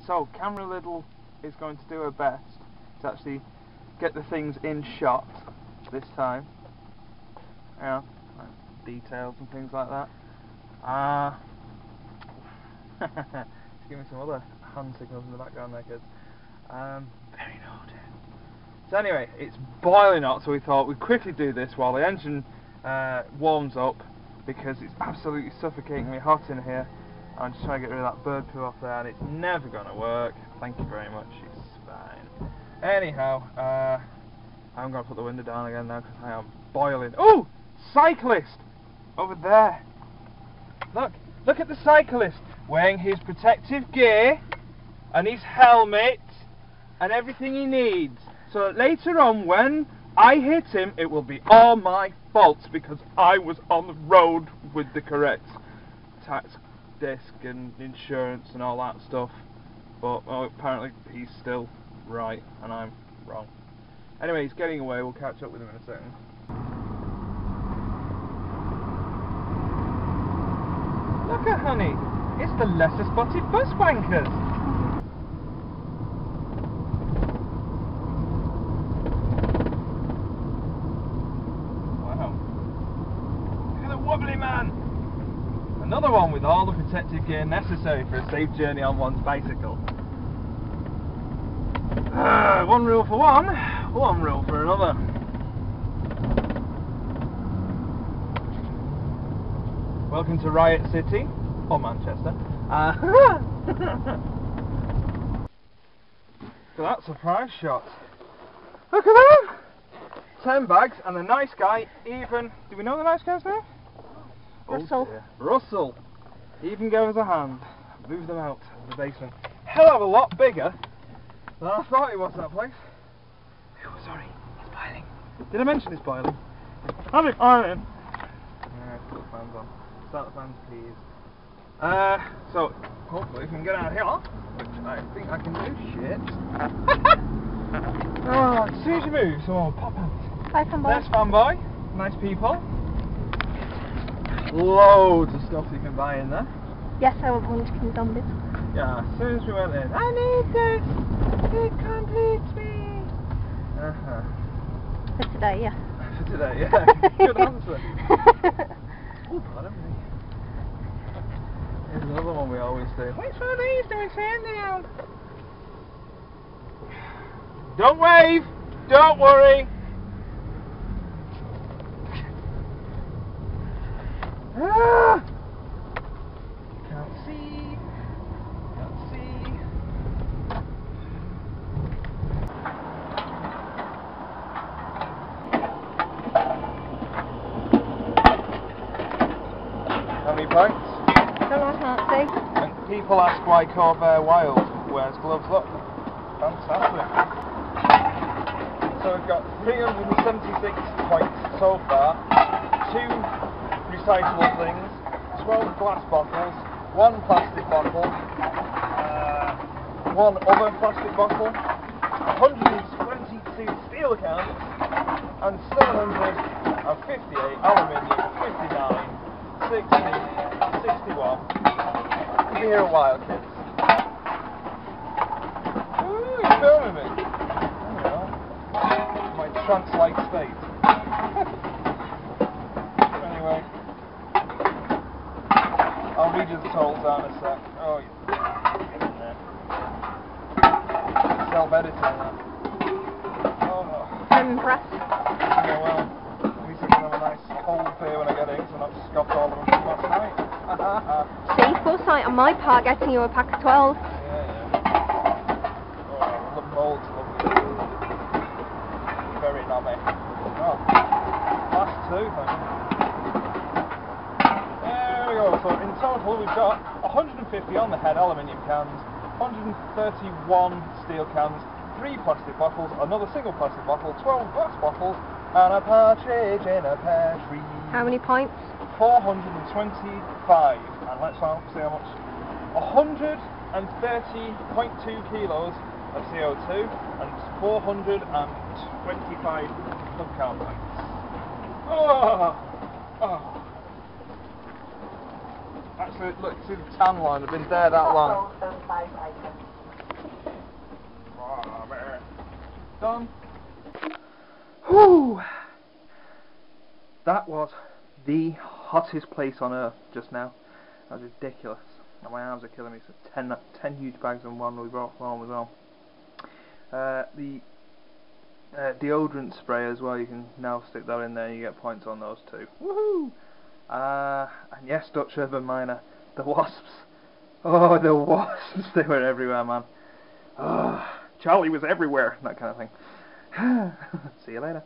So camera Little is going to do her best to actually get the things in shot this time. Yeah, like details and things like that. Just give me some other hand signals in the background there, kids. Very naughty. So anyway, it's boiling hot, so we thought we'd quickly do this while the engine warms up, because it's absolutely suffocating me hot in here. I'm just trying to get rid of that bird poo off there, and it's never going to work. Thank you very much, it's fine. Anyhow, I'm going to put the window down again now, because I am boiling. Oh! Cyclist! Over there. Look at the cyclist, wearing his protective gear, and his helmet, and everything he needs. So that later on, when I hit him, it will be all my fault, because I was on the road with the correct tax disc and insurance and all that stuff. But apparently he's still right and I'm wrong. Anyway, he's getting away. We'll catch up with him in a second. Look at honey, it's the lesser spotted bus wankers. Wow, look at the wobbly man. Another one with all the protective gear necessary for a safe journey on one's bicycle. One rule for one rule for another. Welcome to Riot City, or Manchester. So that surprise shot. Look at that! 10 bags, and the nice guy even... Do we know the nice guy's name? Russell. Oh, Russell. He even gave us a hand. Move them out of the basement. Hell of a lot bigger than I thought it was, that place. Oh, sorry, it's boiling. Did I mention it's boiling? I'm it boiling. Put the fans on. Start the fans, please. So, hopefully we can get out of here, which I think I can do. Shit. As soon as you move, so I'll pop out. Hi, fanboy. There's fanboy. Nice people. Loads of stuff you can buy in there. Yes, I want Munchkin zombies. Yeah, as soon as we went in, I need this! It completes me! For today, yeah. For today, yeah. Good answer. Oh, pardon me. Here's another one we always do. Which one of these do we send down? Don't wave! Don't worry! Ah! Can't see. Can't see. How many pints? No, I can't see. And people ask why Corvair Wild wears gloves. Look, fantastic. So we've got 376 points so far. 2 recyclable things, 12 glass bottles, 1 plastic bottle, 1 other plastic bottle, 122 steel cans, and 758 aluminium, 59, 60, 61. Be here a while, kids. Ooh, you're filming me. There we go. My trance-like state. Anyway, I'll read you the tolls down in a sec. Oh, yeah. Get in there. Self-editing that. Oh. I'm impressed. Yeah, well, at least I can have a nice cold beer when I get in, so I'm not scoffed all of them from last night. See, foresight on my part getting you a pack of 12. Yeah. Oh, the mold's lovely. Very knobby. Oh, last 2, thank you. There we go. So in total we've got 150 on the head aluminium cans, 131 steel cans, 3 plastic bottles, another single plastic bottle, 12 glass bottles, and a partridge in a pear tree. How many points? 425. And let's see how much. 130.2 kilos of CO2 and 425 subcount points. Oh! Actually, look, see the tan line, I've been there that long. done. Whew! That was the hottest place on earth just now. That was ridiculous. And my arms are killing me. So 10 huge bags and one we brought from home as well. The deodorant spray as well, you can now stick that in there and you get points on those too. Woohoo! And yes, Dutch Urban Miner, the wasps. Oh, the wasps, they were everywhere, man. Oh, Charlie was everywhere, that kind of thing. See you later.